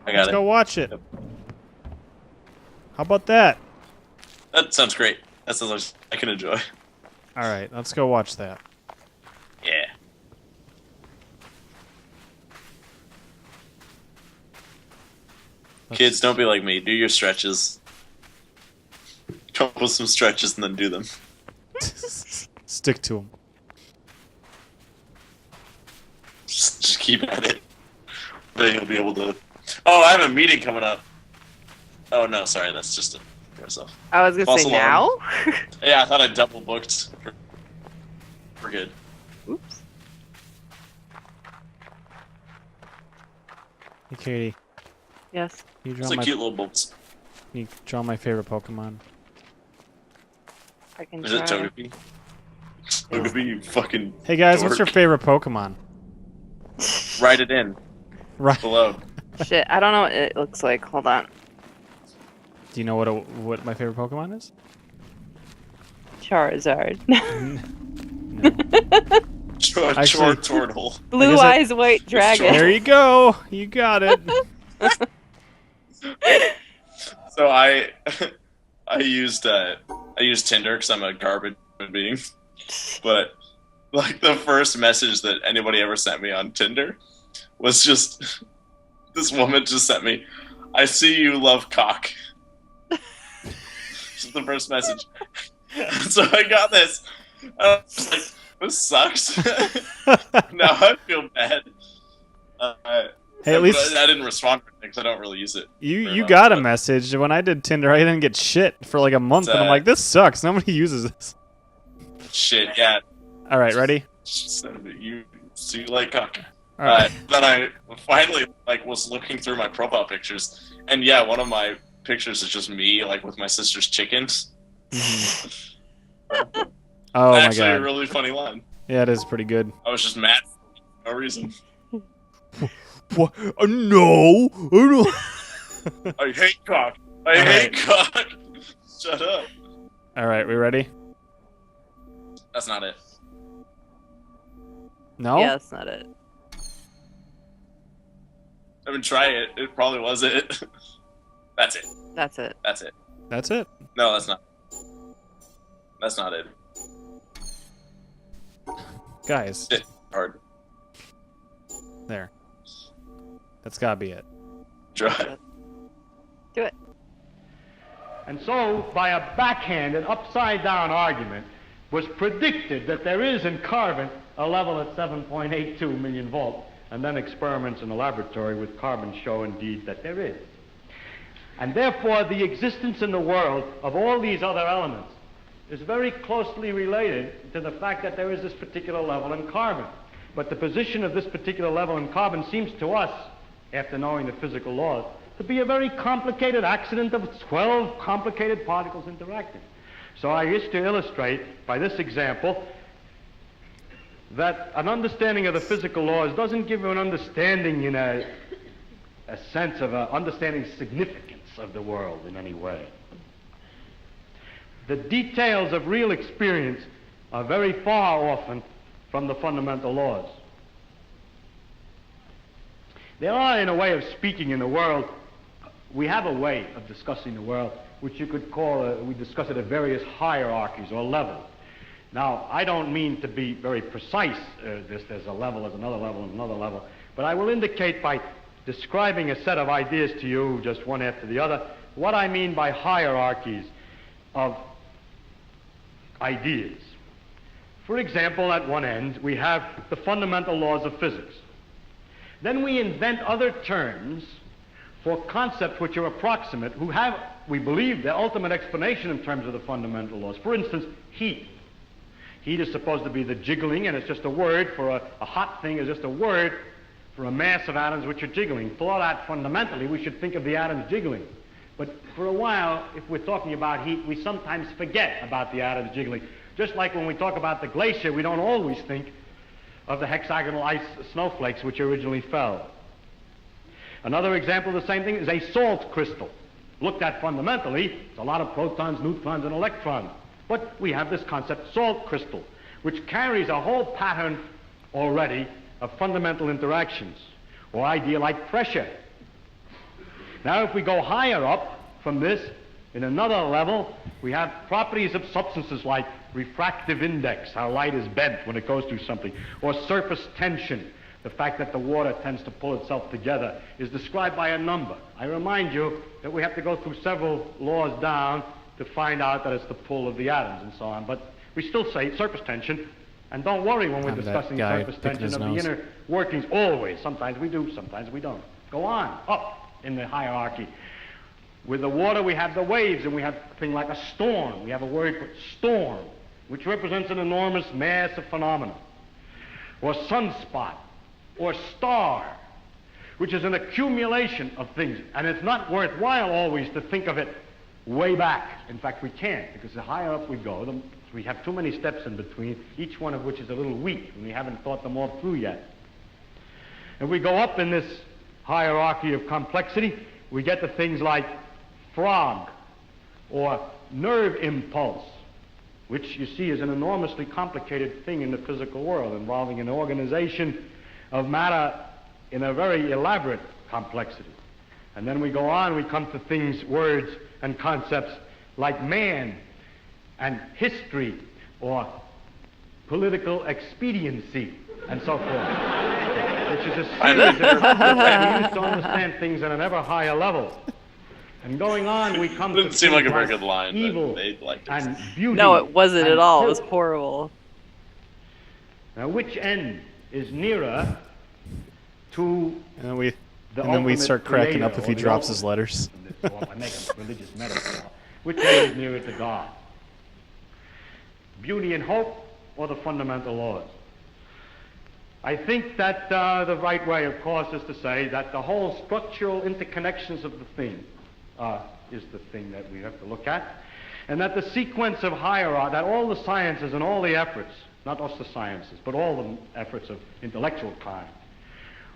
I got Let's it. go watch it. Yep. How about that? That sounds great. That sounds like I can enjoy. All right, let's go watch that. Yeah. Kids, don't be like me. Do your stretches. Come up with some stretches and then do them. Stick to them. Just keep at it. Then you'll be able to. Oh, I have a meeting coming up. Oh no, sorry, that's just for myself. I was gonna False say alarm. now. Yeah, I thought I double booked. We're good. Oops. Hey, Katie. Yes. Can you It's draw like cute little bumps. can you draw my favorite Pokemon? I can Is it try. Togepi? Togepi, you fucking. Hey guys, what's your dork. favorite Pokemon? Write it in Right. below. Shit, I don't know what it looks like. Hold on. Do you know what my favorite Pokemon is? Charizard. No. Actually- Short turtle. Blue guess I- eyes, white dragon. There you go. You got it. So I used Tinder because I'm a garbage human being. But like the first message that anybody ever sent me on Tinder was just this woman just sent me, "I see you love cock." This is the first message. So I got this. I was like, this sucks. Now I feel bad. Hey, at least I didn't respond because I don't really use it. you very well, got a but- message. When I did Tinder, I didn't get shit for like a month, and I'm Sad. like, this sucks. Nobody uses this. Shit, yeah. All right, ready? You see, like, cock. All right. Then I finally was looking through my profile pictures, and yeah, one of my pictures is just me like with my sister's chickens. Oh my Actually, a god. really funny line. Yeah, it is pretty good. I was just mad for no reason. What? No. Oh, no. I hate cock. I hate cock. Shut up. All right, we ready? That's not it. No. Yeah, that's not it. I mean, try it. It probably was it. That's it. That's it. That's it. That's it. No, that's not. That's not it. Guys, Shit. Hard. there. That's gotta be it. Try. Do it. And so, by a backhanded, upside-down argument, was predicted that there is in carbon a level at 7.82 million volts, and then experiments in the laboratory with carbon show indeed that there is. And therefore, the existence in the world of all these other elements is very closely related to the fact that there is this particular level in carbon. But the position of this particular level in carbon seems to us, after knowing the physical laws, to be a very complicated accident of 12 complicated particles interacting. So I wish to illustrate by this example that an understanding of the physical laws doesn't give you an understanding in a sense of understanding significance of the world in any way. The details of real experience are very far often from the fundamental laws. There are, in a way of speaking in the world, we have a way of discussing the world which you could call, we discuss it at various hierarchies or levels. Now, I don't mean to be very precise, there's a level, there's another level, and another level, but I will indicate by describing a set of ideas to you, just one after the other, what I mean by hierarchies of ideas. For example, at one end, we have the fundamental laws of physics. Then we invent other terms for concepts which are approximate, who have, we believe, the ultimate explanation in terms of the fundamental laws. For instance, heat. Heat is supposed to be the jiggling, and it's just a word for a hot thing is just a word for a mass of atoms which are jiggling. For that, fundamentally, we should think of the atoms jiggling. But for a while, if we're talking about heat, we sometimes forget about the atoms jiggling. Just like when we talk about the glacier, we don't always think of the hexagonal ice snowflakes which originally fell. Another example of the same thing is a salt crystal. Looked at fundamentally, it's a lot of protons, neutrons, and electrons. But we have this concept, salt crystal, which carries a whole pattern already of fundamental interactions, or idea like pressure. Now, if we go higher up from this, in another level, we have properties of substances like refractive index, how light is bent when it goes through something, or surface tension, the fact that the water tends to pull itself together, is described by a number. I remind you that we have to go through several laws down to find out that it's the pull of the atoms and so on, but we still say surface tension, and don't worry when we're discussing surface tension of the inner workings, always. Sometimes we do, sometimes we don't. Go on, up in the hierarchy. With the water, we have the waves, and we have a thing like a storm. We have a word for storm, which represents an enormous mass of phenomena. Or sunspot, or star, which is an accumulation of things. And it's not worthwhile always to think of it way back. In fact, we can't, because the higher up we go, we have too many steps in between, each one of which is a little weak, and we haven't thought them all through yet. If we go up in this hierarchy of complexity, we get to things like frog, or nerve impulse, which you see is an enormously complicated thing in the physical world, involving an organization of matter in a very elaborate complexity. And then we go on, we come to things, words, and concepts like man, and history, or political expediency, and so forth, which is a series of we use to understand things at an ever higher level. And going on, we come to Didn't seem like a very good line, evil but they liked it. and beauty. No, it wasn't and at all. It truth. was horrible. Now, which end is nearer to And then the we start ultimate cracking up creator, if he or the drops his ultimate letters. in this form? I make a religious metaphor. Which end is nearer to God? Beauty and hope, or the fundamental laws? I think that the right way, of course, is to say that the whole structural interconnections of the thing is the thing that we have to look at, and that the sequence of hierarchy, that all the sciences and all the efforts, not just the sciences, but all the efforts of intellectual kind,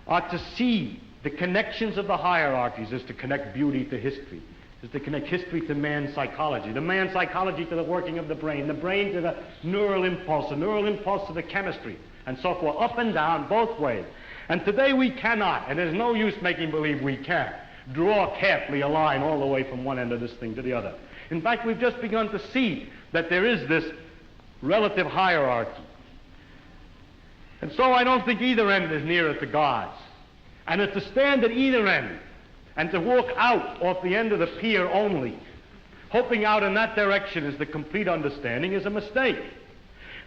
are to see the connections of the hierarchies is to connect beauty to history, is to connect history to man's psychology, the man's psychology to the working of the brain to the neural impulse to the chemistry, and so forth, up and down, both ways. And today we cannot, and there's no use making believe we can, draw carefully a line all the way from one end of this thing to the other. In fact, we've just begun to see that there is this relative hierarchy. And so I don't think either end is nearer to God's. And it's to stand at either end and to walk out off the end of the pier only, hoping out in that direction is the complete understanding, is a mistake.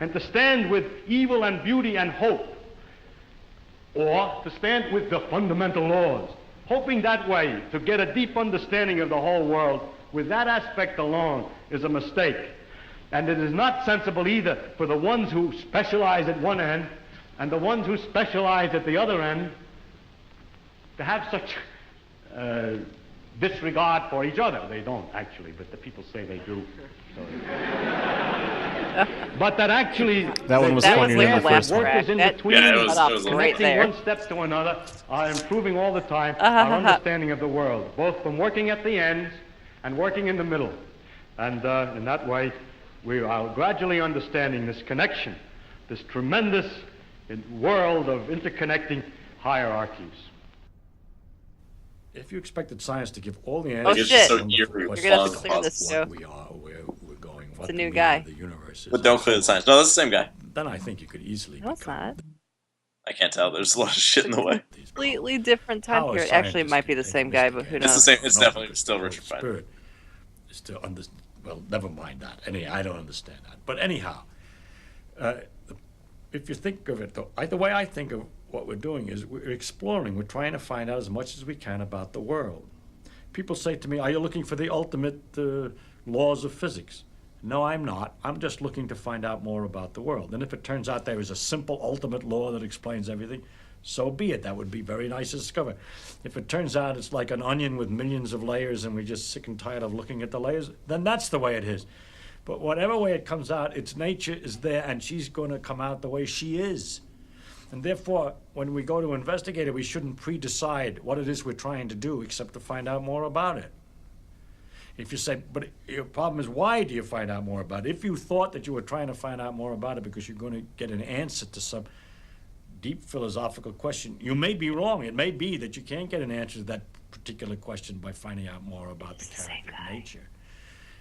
And to stand with evil and beauty and hope, or to stand with the fundamental laws, hoping that way to get a deep understanding of the whole world with that aspect alone, is a mistake. And it is not sensible either for the ones who specialize at one end and the ones who specialize at the other end to have such disregard for each other. They don't actually, but the people say they do. So. But that actually That one was That funnier was than like the the first last one. track. in That between, Yeah, it was cut a off little- right connecting there. one step to another, are improving all the time our understanding of the world, both from working at the ends and working in the middle. And in that way, we are gradually understanding this connection, this tremendous world of interconnecting hierarchies. If you expected science to give all the Oh, answers, It's shit. so to wonderful eerie. You're questions gonna have to about clear this, what Joe. we are, where we're going, what a do new we guy. know the universe is, But don't clear the science. No, that's the same guy. then I think you could easily No, it's become not. I can't tell. There's a lot of shit in the way. these Completely different time How a period. Actually, it scientist might be can the think same guy, but who investigate. It's the knows? same. It's No, definitely because still the Richard Feynman. Spirit is to understand. Well, never mind that. I don't understand that. But anyhow, if you think of it, though, the way I think of what we're doing is we're exploring. We're trying to find out as much as we can about the world. People say to me, "Are you looking for the ultimate laws of physics?" No, I'm not. I'm just looking to find out more about the world. And if it turns out there is a simple ultimate law that explains everything, so be it. That would be very nice to discover. If it turns out it's like an onion with millions of layers and we're just sick and tired of looking at the layers, then that's the way it is. But whatever way it comes out, its nature is there and she's going to come out the way she is. And therefore, when we go to investigate it, we shouldn't pre-decide what it is we're trying to do except to find out more about it. If you say, but your problem is, why do you find out more about it? If you thought that you were trying to find out more about it because you're going to get an answer to some deep philosophical question, you may be wrong. It may be that you can't get an answer to that particular question by finding out more about the character of nature.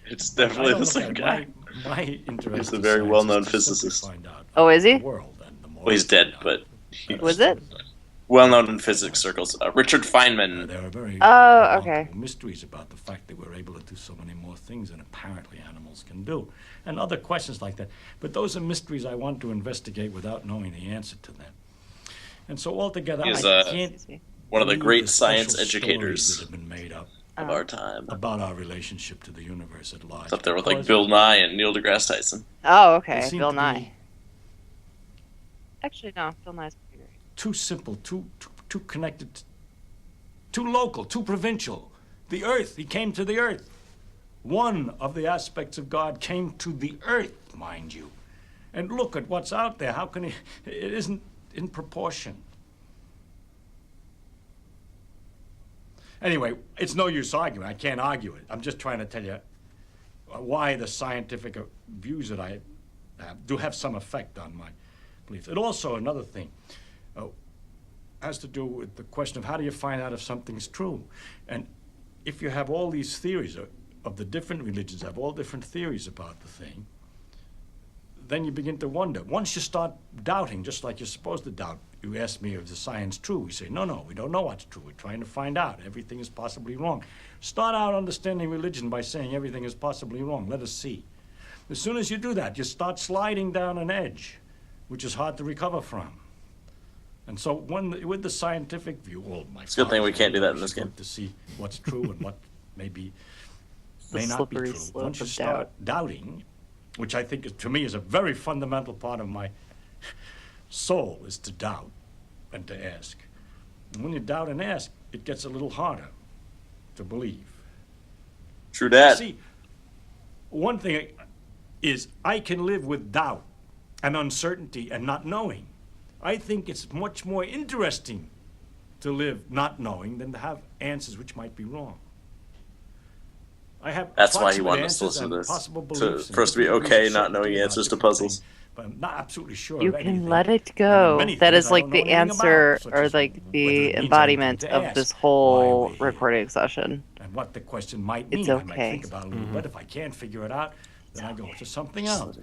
It's I definitely don't the look same at it. guy. My interest He's a in very science well-known is to simply physicist. find out Oh, is he? the world, and the more Well, he's we find dead, out, but the better Was it? well-known in physics circles. Richard Feynman. There are very Oh, okay. remarkable mysteries about the fact that we're able to do so many more things than apparently animals can do, and other questions like that. But those are mysteries I want to investigate without knowing the answer to them. And so altogether, He is, I can't Excuse me. one of the believe great special science stories educators that have been made up of our time. about our relationship to the universe at large. It's up there with like Because Bill Nye and Neil deGrasse Tyson. Oh, they okay. seem Bill to Nye. be Actually, no. Bill Nye's pretty great. too simple, too connected, too local, too provincial. The earth, he came to the earth. One of the aspects of God came to the earth, mind you. And look at what's out there. How can he? It isn't in proportion. Anyway, it's no use arguing. I can't argue it. I'm just trying to tell you why the scientific views that I have do have some effect on my beliefs. And also another thing has to do with the question of how do you find out if something's true? And if you have all these theories of the different religions, have all different theories about the thing, then you begin to wonder. Once you start doubting, just like you're supposed to doubt, you ask me, is the science true? We say, no, we don't know what's true. We're trying to find out. Everything is possibly wrong. Start out understanding religion by saying everything is possibly wrong. Let us see. As soon as you do that, you start sliding down an edge, which is hard to recover from. And so with the scientific view, It's a good thing we can't do that in this game. to see what's true and what may The not be slippery true. slope Once you of start doubt. doubting, which I think to me is a very fundamental part of my soul, is to doubt and to ask. And when you doubt and ask, it gets a little harder to believe. True that. See, one thing is I can live with doubt and uncertainty and not knowing. I think it's much more interesting to live not knowing than to have answers which might be wrong. I have That's why he approximate wanted us to answers listen to and this. possible To, beliefs for us to be and okay different not knowing certainty about answers to different puzzles. things, but I'm not absolutely sure You of can anything. let it And go. many That things is I like don't the know anything answer about, such or as like whether the it means embodiment anything to of this ask why whole we're here. recording session. And what the question might mean. It's I might okay. think about it a little bit. If I can't figure it out, then I go to something else.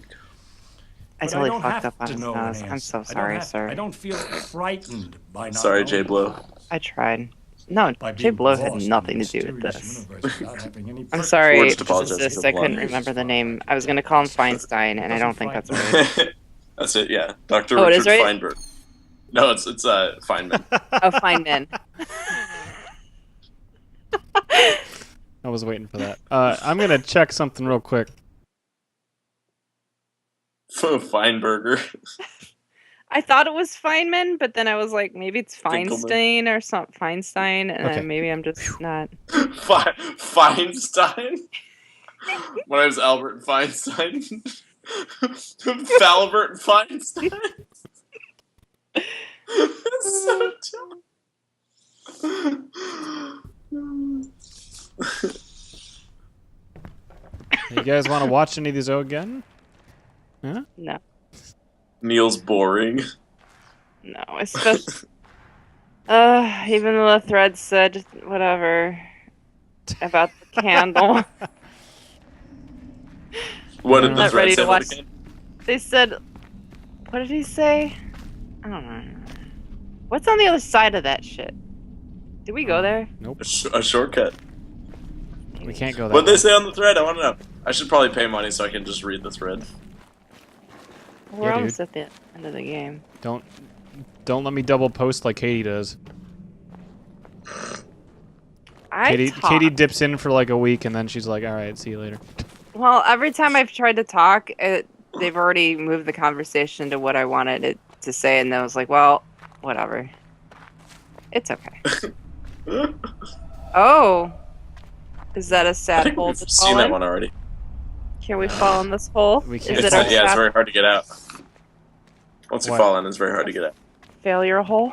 I But totally don't fucked have up on to his know an nose. I'm answer. so sorry, sir. I don't feel frightened by not Sorry, knowing Jay Blow. things. I tried. No, By Jay being Blow lost had in nothing a to do with mysterious this. universe without having any I'm purpose. sorry, We're just apologizing physicist, to I the couldn't blind. remember the name. I was going to call him Feynstein, and I don't think that's right. That's it, yeah. Dr. Oh, it Richard is right? Feinberg. No, it's Feynman. Oh, Feynman. I was waiting for that. I'm gonna check something real quick. Feinberger. I thought it was Feynman, but then I was like, maybe it's Finkelman. Feinstein or something. Feinstein, and Okay. then maybe I'm just not. Feinstein? My name's Albert Feinstein. Falbert Feinstein? That's so dumb. You guys want to watch any of these again? Huh? No, Neil's boring. no. Especially, even though the thread said whatever about the candle. What did the Not thread ready say to about watch. the kid? They said, what did he say? I don't know. What's on the other side of that shit? Did we go there? Nope. A shortcut. We can't go that What did way. they say on the thread? I want to know. I should probably pay money so I can just read the thread. We're Yeah, almost dude. at the end of the game. Don't let me double post like Katie does. Katie dips in for like a week and then she's like, all right, see you later. Well, every time I've tried to talk, they've already moved the conversation to what I wanted it to say, and I was like, well, whatever. It's okay. Oh. Is that a I sad think hole we've to seen fall that in? one already. Can we fall in this hole? We Is can't. it It's, our yeah, it's sad very hard to get out. Once you What? fall in, it's very hard to get out. failure hole?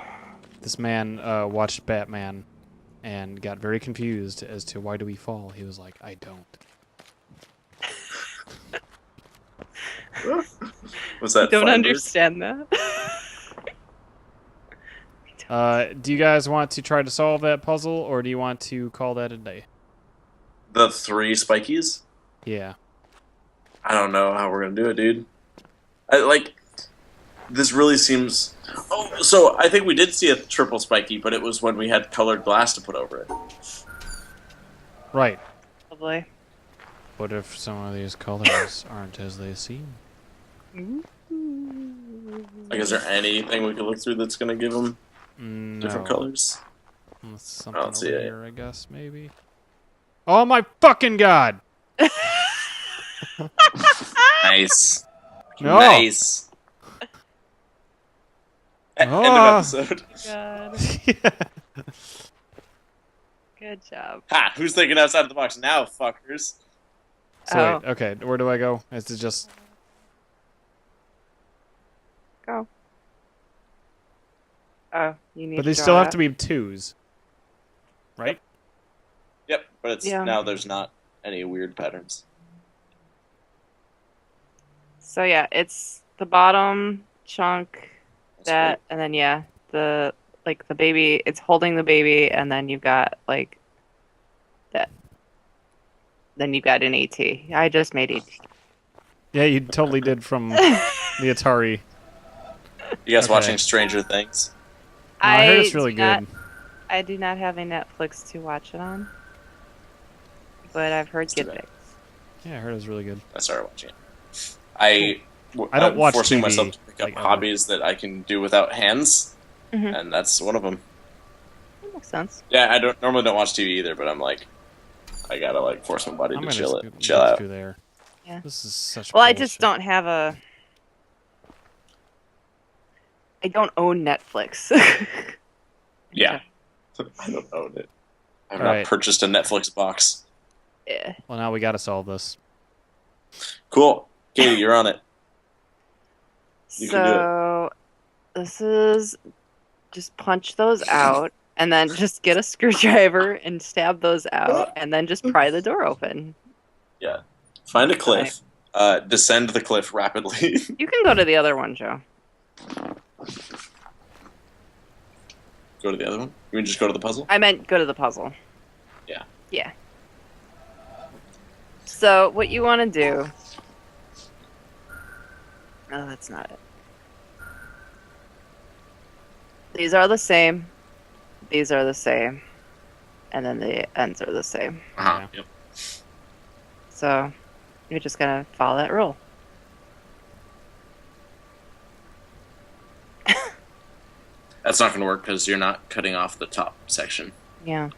This man watched Batman and got very confused as to why do we fall. He was like, I don't. Was that Don't Feinberg? understand that. Do you guys want to try to solve that puzzle, or do you want to call that a day? The 3 spikies? Yeah. I don't know how we're gonna do it, dude. This really seems. Oh, so I think we did see a triple spiky, but it was when we had colored glass to put over it. Right. Probably. What if some of these colors aren't as they seem? Like, is there anything we could look through that's gonna give them different No. colors? That's I something don't see over it. here, I guess, maybe. Oh my fucking god! Nice. No! Nice. End of Ah. episode. God. Yeah. Good job. Ha! Who's thinking outside the box now, fuckers? So Oh. wait, okay, where do I go? Is it just... Go. Oh, you need But to they draw still have it. to be 2s. Right? Yep, but it's Yeah. now there's not any weird patterns. So yeah, it's the bottom chunk, That's that, and then yeah, the baby. It's holding the baby, and then you've got like that. Then you've got an AT. I just made AT. Yeah, you totally did from the Atari. You guys Okay. watching Stranger Things? No, I heard it's really do good. not- I do not have a Netflix to watch it on, but I've heard Let's do good that. things. Yeah, I heard it was really good. I started watching it. I don't I'm watch forcing TV, myself to pick up like, ever. hobbies that I can do without hands, Mhm. and that's one of them. That makes sense. Yeah, I normally don't watch TV either, but I'm like, I gotta like force my body I'm to gonna chill just chill get out. through there. Yeah. This is such Well, I bullshit. just don't have a. I don't own Netflix. Yeah, I don't own it. I've All not right. purchased a Netflix box. Yeah. Well, now we gotta solve this. Cool, Katie, you're on it. You can do it. So this is just punch those out, and then just get a screwdriver and stab those out, and then just pry the door open. Yeah, find a cliff. Descend the cliff rapidly. You can go to the other one, Joe. Go to the other one. You mean just go to the puzzle? I meant go to the puzzle. Yeah. Yeah. So what you want to do? Oh, that's not it. These are the same. These are the same. And then the ends are the same. Uh-huh. Yep. So you're just gonna follow that rule. That's not going to work because you're not cutting off the top section. Yeah.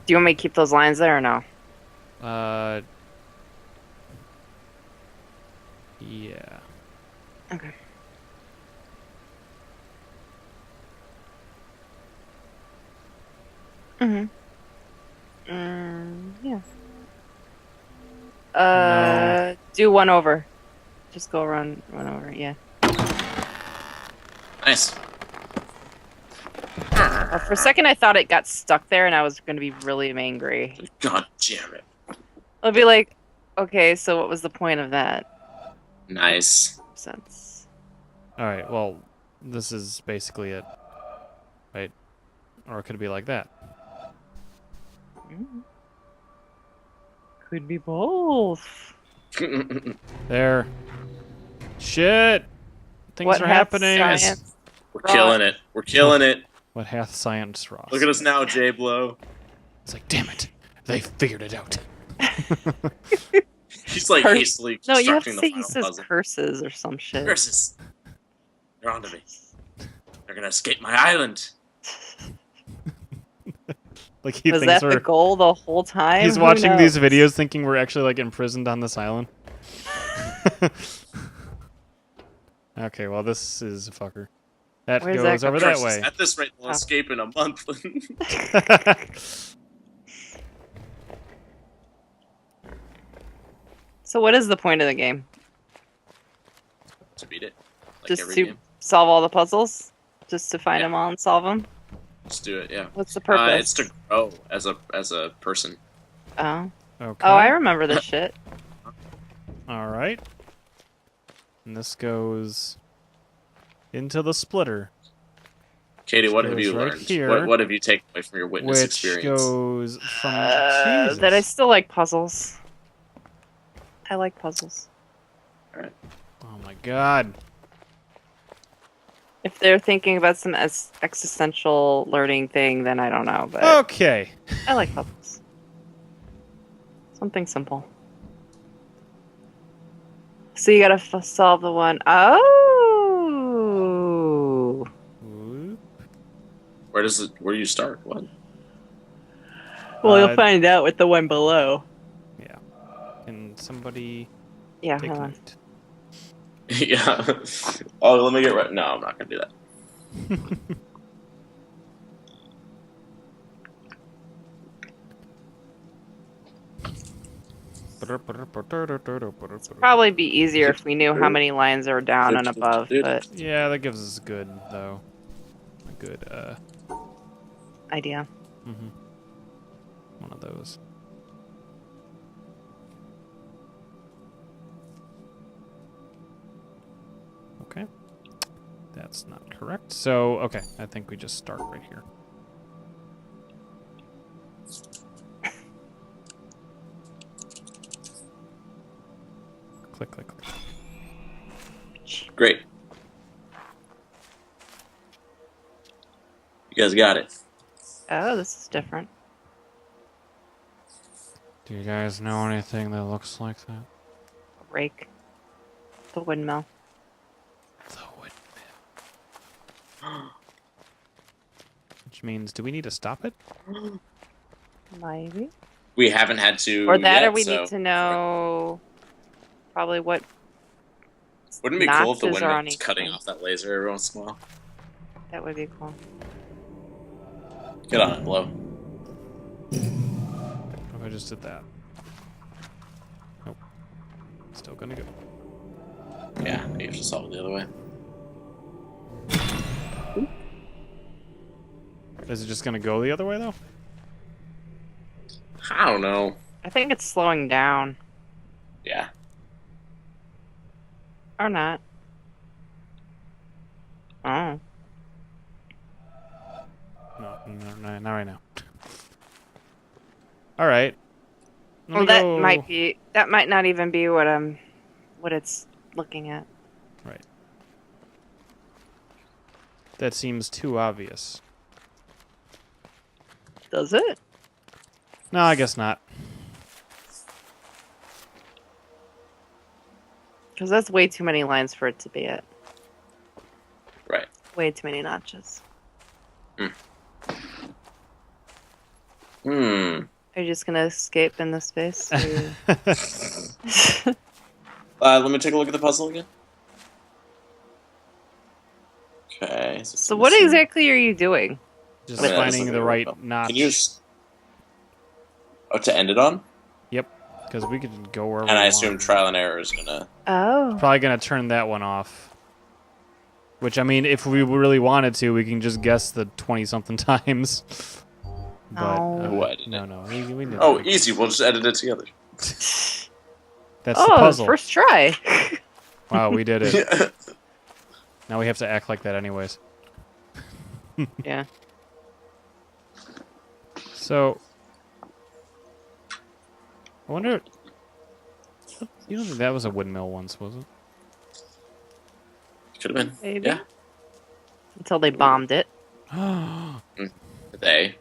Do you want me to keep those lines there or no? Yeah. Okay. Mhm. Yeah. Do one over. Just go run over. Yeah. Nice. For a second, I thought it got stuck there, and I was going to be really angry. God damn it. I'll be like, okay, so what was the point of that? Nice. Sense. All right. Well, this is basically it, right? Or it could be like that. Could be both. There. Shit. Things What are hath happening. science We're killing it. We're killing it. What hath science wrought? Look at us now, J Blow. It's like, damn it, they figured it out. He's like Curse. hastily No, you have to constructing say the he final says puzzle. curses or some shit. Curses. They're onto me. They're gonna escape my island. Like he Was thinks that the we're. goal the whole time? He's Who watching these knows? videos thinking we're actually like imprisoned on this island. Okay, well this is a fucker. That Where's goes that over that Curses. way. At this rate, they'll Oh. escape in a month. So what is the point of the game? To beat it. Like Just every to game. solve all the puzzles? Just to find Yeah. them all and solve them? Let's do it, yeah. What's the purpose? It's to grow as a person. Oh. Okay. Oh, I remember this shit. All right. And this goes into the splitter, Katie, what have goes you right learned? here, What have you taken away from your witness which experience? goes from That I Jesus. still like puzzles. I like puzzles. All right. Oh my God. If they're thinking about some existential learning thing, then I don't know, but Okay. I like puzzles. Something simple. So you gotta solve the one. Oh. Whoop. Where do you start? What? Well, you'll Uh, find out with the one below. Yeah. Can somebody Yeah, take hold on. note? Yeah. Oh, let me get right. No, I'm not gonna do that. Probably be easier if we knew how many lines are down and above, but Yeah, that gives us good though. A good idea. one of those. Okay. That's not correct. So, okay, I think we just start right here. Click, click, click. Great. You guys got it. Oh, this is different. Do you guys know anything that looks like that? A rake. The windmill. The windmill. Which means, do we need to stop it? Maybe. We haven't had to. Or that, yet, or we so need to know probably what Wouldn't it be cool if the notches are windmill on was each cutting thing. off that laser every once in a while? That would be cool. Get on it, blow. What if I just did that? Nope. Still gonna go. Yeah, you have to solve it the other way. Is it just gonna go the other way though? I don't know. I think it's slowing down. Yeah. Or not. Oh. No, not right now. All right. Let Well, me that go- might not even be what it's looking at. Right. That seems too obvious. Does it? No, I guess not. Because that's way too many lines for it to be it. Right. Way too many notches. Hmm. Are you just gonna escape in this space? Or Let me take a look at the puzzle again. Okay. So what exactly are you doing? Just I mean, that's finding not the gonna right work well. notch. Can you? Oh, to end it on? Yep. Because we could go wherever. And we I assume want. trial and error is gonna. Oh. Probably gonna turn that one off. Which, I mean, if we really wanted to, we can just guess the 20-something times. But Oh. Who edited no, it? no. We need Oh, to- easy. We'll just edit it together. That's the Oh, puzzle. first try. Wow, we did it. Now we have to act like that anyways. Yeah. So, I wonder. You don't think that was a windmill once, was it? Could have been. Maybe. Yeah. Until they bombed it. They.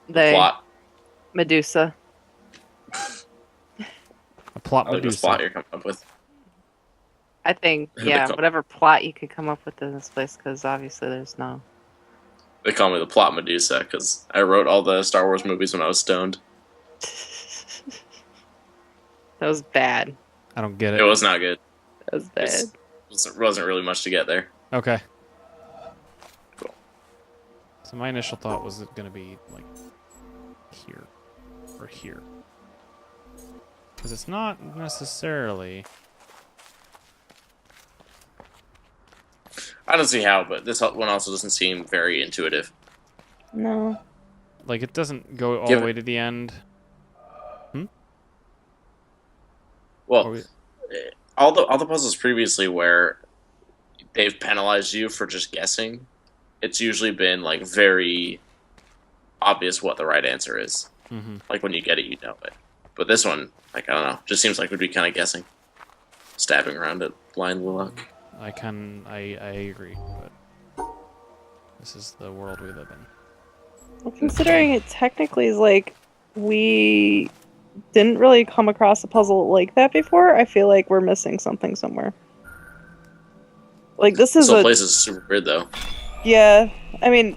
They. Plot. Medusa. A plot I like this Medusa. plot you're coming up with. I think, They yeah, call- whatever plot you could come up with in this place, because obviously there's no. They call me the plot Medusa because I wrote all the Star Wars movies when I was stoned. That was bad. I don't get It it. was not good. That was bad. It wasn't really much to get there. Okay. Cool. So my initial thought was it going to be like here or here. Because it's not necessarily. I don't see how, but this one also doesn't seem very intuitive. No. Like, it doesn't go all Give the it- way to the end. Well, all the puzzles previously where they've penalized you for just guessing, it's usually been like very obvious what the right answer is. Mm-hmm. Like when you get it, you know it. But this one, like I don't know, just seems like we'd be kind of guessing, stabbing around it blind luck. I agree, but this is the world we live in. Well, considering it technically is like we didn't really come across a puzzle like that before, I feel like we're missing something somewhere. Like this is This whole place is super weird though. yeah. I mean,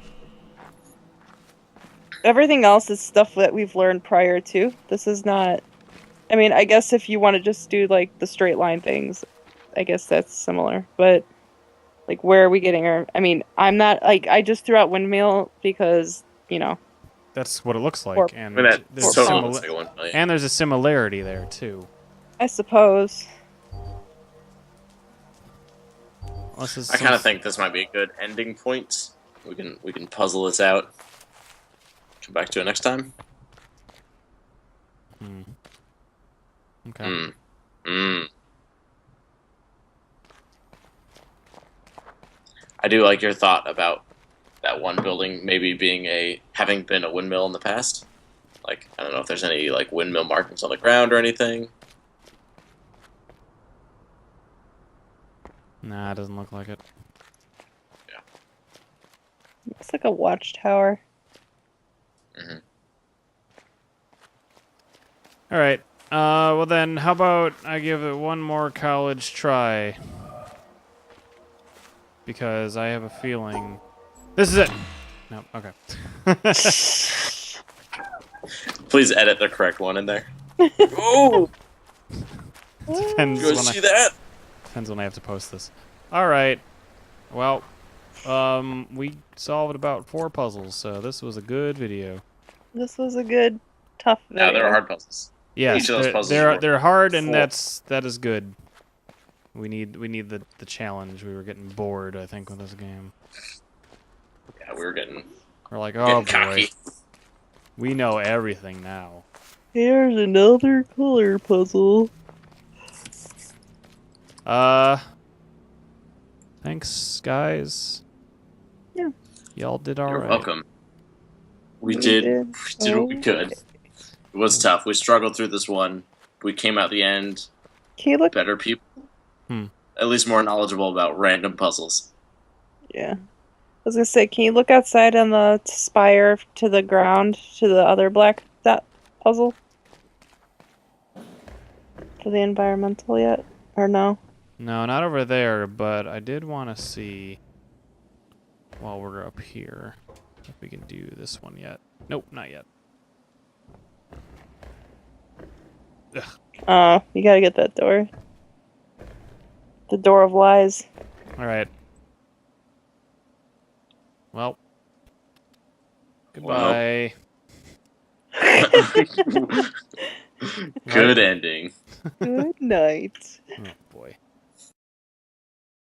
everything else is stuff that we've learned prior to. This is not. I mean, I guess if you want to just do like the straight line things, I guess that's similar. But like, where are we getting our? I mean, I'm not like I just threw out windmill because you know. That's what it looks like, Or- and I mean, that there's totally simila- looks like a 1 million. and there's a similarity there too. I suppose. Unless it's I kind of some- think this might be a good ending point. We can puzzle this out. Come back to it next time. Okay. Mm. Mm. I do like your thought about that one building maybe being having been a windmill in the past. Like I don't know if there's any like windmill markings on the ground or anything. Nah, it doesn't look like it. Looks like a watchtower. Mm-hmm. All right. Well then, how about I give it one more college try? Because I have a feeling this is it. No, okay. Please edit the correct one in there. Oh, Depends you when see that? Depends when I have to post this. All right. Well, we solved about 4 puzzles, so this was a good video. This was a good, tough video. No, they're hard puzzles. Yes, Each of those puzzles they're hard, and 4. that is good. We need the challenge. We were getting bored, I think, with this game. Yeah, we were getting We're like, oh boy, cocky. we know everything now. Here's another color puzzle. Thanks, guys. Yeah. Y'all did all You're right. welcome. We We did did what we could. It was tough. We struggled through this one. We came out the end Can you look? better people. Hmm. At least more knowledgeable about random puzzles. Yeah. I was gonna say, can you look outside on the spire to the ground to the other black dot puzzle? For the environmental yet? Or no? No, not over there, but I did want to see while we're up here if we can do this one yet. Nope, not yet. Ugh. Oh, you gotta get that door. The door of lies. All right. Well, goodbye. Good ending. Good night. Oh.